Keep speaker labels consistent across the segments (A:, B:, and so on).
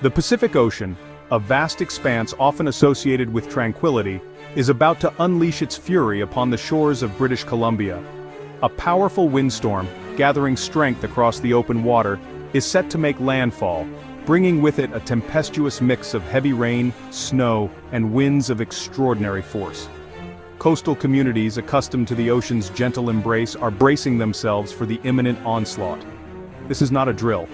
A: The Pacific Ocean, a vast expanse often associated with tranquility, is about to unleash its fury upon the shores of British Columbia. A powerful windstorm, gathering strength across the open water, is set to make landfall, bringing with it a tempestuous mix of heavy rain, snow, and winds of extraordinary force. Coastal communities accustomed to the ocean's gentle embrace are bracing themselves for the imminent onslaught. This is not a drill.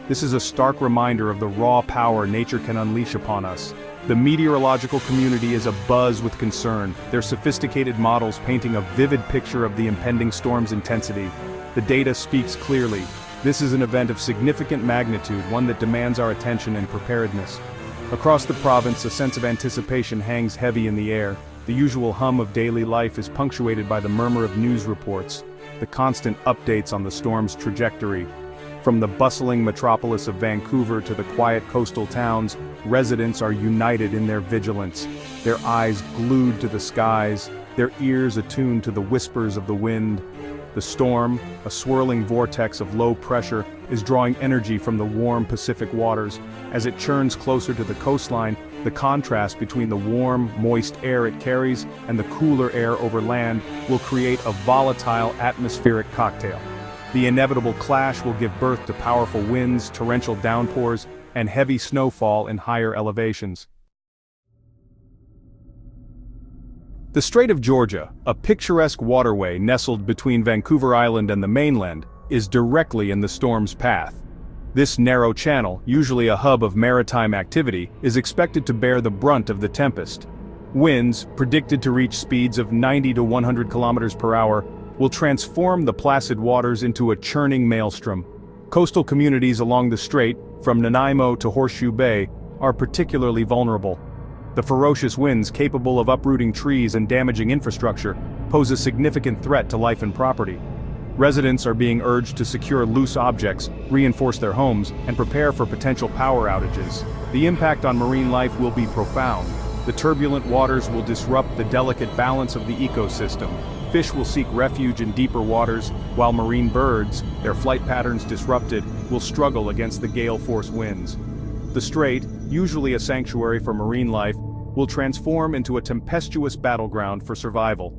A: This is a stark reminder of the raw power nature can unleash upon us. The meteorological community is abuzz with concern, their sophisticated models painting a vivid picture of the impending storm's intensity. The data speaks clearly. This is an event of significant magnitude, one that demands our attention and preparedness. Across the province, a sense of anticipation hangs heavy in the air. The usual hum of daily life is punctuated by the murmur of news reports, the constant updates on the storm's trajectory. From the bustling metropolis of Vancouver to the quiet coastal towns, residents are united in their vigilance, their eyes glued to the skies, their ears attuned to the whispers of the wind. The storm, a swirling vortex of low pressure, is drawing energy from the warm Pacific waters. As it churns closer to the coastline, the contrast between the warm, moist air it carries and the cooler air over land will create a volatile atmospheric cocktail. The inevitable clash will give birth to powerful winds, torrential downpours, and heavy snowfall in higher elevations. The Strait of Georgia, a picturesque waterway nestled between Vancouver Island and the mainland, is directly in the storm's path. This narrow channel, usually a hub of maritime activity, is expected to bear the brunt of the tempest. Winds, predicted to reach speeds of 90 to 100 kilometers per hour, will transform the placid waters into a churning maelstrom. Coastal communities along the strait, from Nanaimo to Horseshoe Bay, are particularly vulnerable. The ferocious winds capable of uprooting trees and damaging infrastructure pose a significant threat to life and property. Residents are being urged to secure loose objects, reinforce their homes, and prepare for potential power outages. The impact on marine life will be profound. The turbulent waters will disrupt the delicate balance of the ecosystem. Fish will seek refuge in deeper waters, while marine birds, their flight patterns disrupted, will struggle against the gale-force winds. The strait, usually a sanctuary for marine life, will transform into a tempestuous battleground for survival.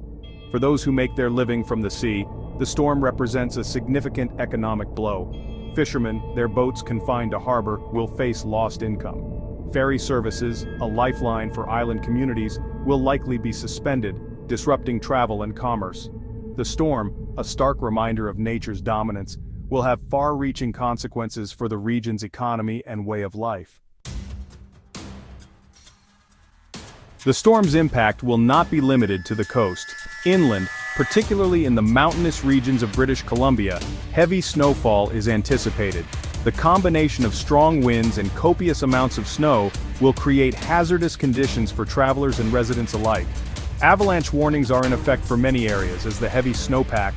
A: For those who make their living from the sea, the storm represents a significant economic blow. Fishermen, their boats confined to harbor, will face lost income. Ferry services, a lifeline for island communities, will likely be suspended, disrupting travel and commerce. The storm, a stark reminder of nature's dominance, will have far-reaching consequences for the region's economy and way of life. The storm's impact will not be limited to the coast. Inland, particularly in the mountainous regions of British Columbia, heavy snowfall is anticipated. The combination of strong winds and copious amounts of snow will create hazardous conditions for travelers and residents alike. Avalanche warnings are in effect for many areas as the heavy snowpack,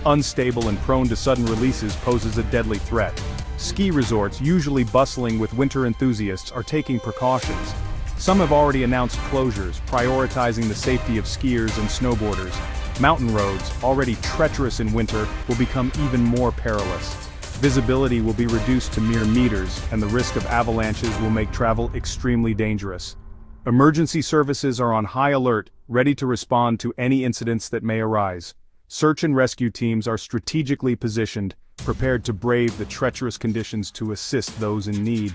A: unstable and prone to sudden releases, poses a deadly threat. Ski resorts, usually bustling with winter enthusiasts, are taking precautions. Some have already announced closures, prioritizing the safety of skiers and snowboarders. Mountain roads, already treacherous in winter, will become even more perilous. Visibility will be reduced to mere meters, and the risk of avalanches will make travel extremely dangerous. Emergency services are on high alert, ready to respond to any incidents that may arise. Search and rescue teams are strategically positioned, prepared to brave the treacherous conditions to assist those in need.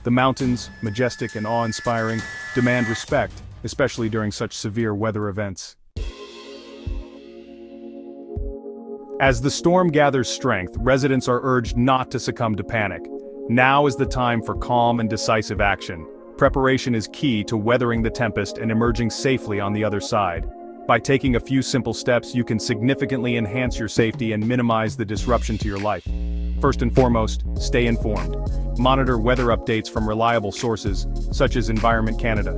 A: The mountains, majestic and awe-inspiring, demand respect, especially during such severe weather events. As the storm gathers strength, residents are urged not to succumb to panic. Now is the time for calm and decisive action. Preparation is key to weathering the tempest and emerging safely on the other side. By taking a few simple steps, you can significantly enhance your safety and minimize the disruption to your life. First and foremost, stay informed. Monitor weather updates from reliable sources, such as Environment Canada.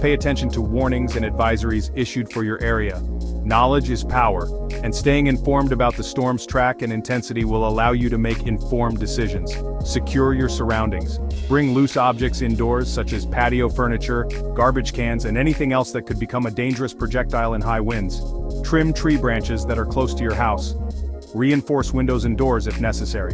A: Pay attention to warnings and advisories issued for your area. Knowledge is power, and staying informed about the storm's track and intensity will allow you to make informed decisions. Secure your surroundings. Bring loose objects indoors, such as patio furniture, garbage cans, and anything else that could become a dangerous projectile in high winds. Trim tree branches that are close to your house. Reinforce windows and doors if necessary.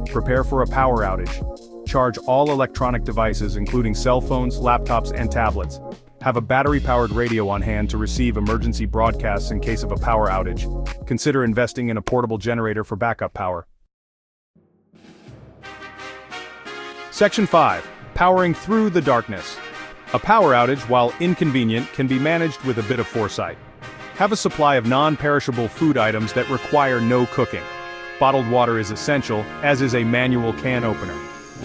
A: Prepare for a power outage. Charge all electronic devices including cell phones, laptops, and tablets. Have a battery-powered radio on hand to receive emergency broadcasts in case of a power outage. Consider investing in a portable generator for backup power. Section 5. Powering through the darkness. A power outage, while inconvenient, can be managed with a bit of foresight. Have a supply of non-perishable food items that require no cooking. Bottled water is essential, as is a manual can opener.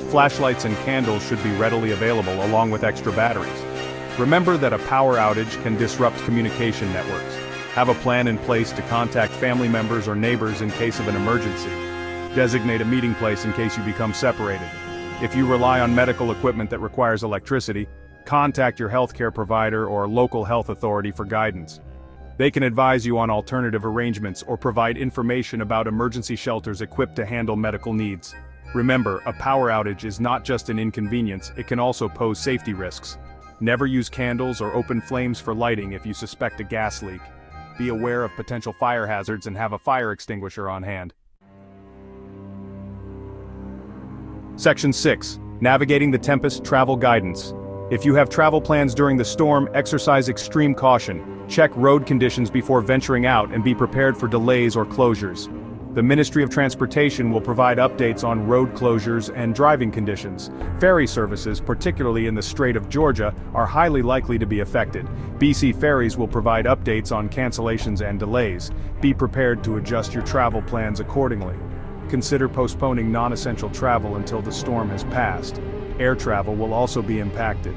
A: Flashlights and candles should be readily available along with extra batteries. Remember that a power outage can disrupt communication networks. Have a plan in place to contact family members or neighbors in case of an emergency. Designate a meeting place in case you become separated. If you rely on medical equipment that requires electricity, contact your healthcare provider or local health authority for guidance. They can advise you on alternative arrangements or provide information about emergency shelters equipped to handle medical needs. Remember, a power outage is not just an inconvenience, it can also pose safety risks. Never use candles or open flames for lighting if you suspect a gas leak. Be aware of potential fire hazards and have a fire extinguisher on hand. Section 6. Navigating the tempest travel guidance. If you have travel plans during the storm, exercise extreme caution. Check road conditions before venturing out and be prepared for delays or closures. The Ministry of Transportation will provide updates on road closures and driving conditions. Ferry services, particularly in the Strait of Georgia, are highly likely to be affected. BC Ferries will provide updates on cancellations and delays. Be prepared to adjust your travel plans accordingly. Consider postponing non-essential travel until the storm has passed. Air travel will also be impacted.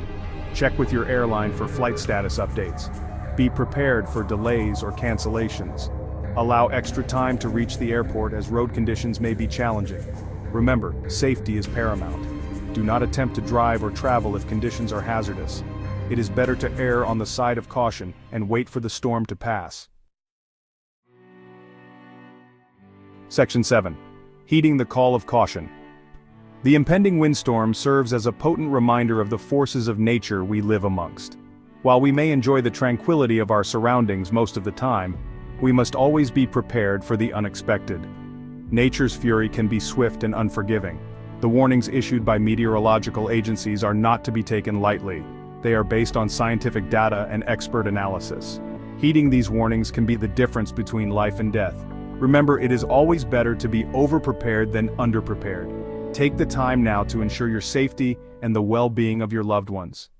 A: Check with your airline for flight status updates. Be prepared for delays or cancellations. Allow extra time to reach the airport as road conditions may be challenging. Remember, safety is paramount. Do not attempt to drive or travel if conditions are hazardous. It is better to err on the side of caution and wait for the storm to pass. Section 7. Heeding the call of caution. The impending windstorm serves as a potent reminder of the forces of nature we live amongst. While we may enjoy the tranquility of our surroundings most of the time, we must always be prepared for the unexpected. Nature's fury can be swift and unforgiving. The warnings issued by meteorological agencies are not to be taken lightly. They are based on scientific data and expert analysis. Heeding these warnings can be the difference between life and death. Remember, it is always better to be over-prepared than under-prepared. Take the time now to ensure your safety and the well-being of your loved ones.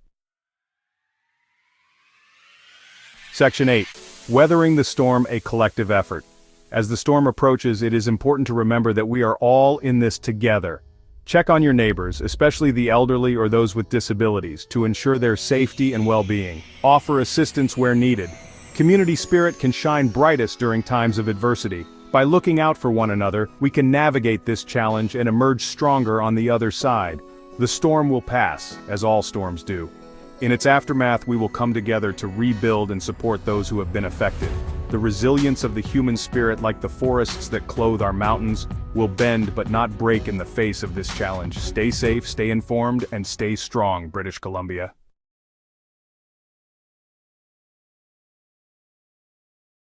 A: Section 8. Weathering the storm, a collective effort. As the storm approaches, it is important to remember that we are all in this together. Check on your neighbors, especially the elderly or those with disabilities, to ensure their safety and well-being. Offer assistance where needed. Community spirit can shine brightest during times of adversity. By looking out for one another, we can navigate this challenge and emerge stronger on the other side. The storm will pass, as all storms do. In its aftermath, we will come together to rebuild and support those who have been affected. The resilience of the human spirit, like the forests that clothe our mountains, will bend but not break in the face of this challenge. Stay safe, stay informed, and stay strong, British Columbia.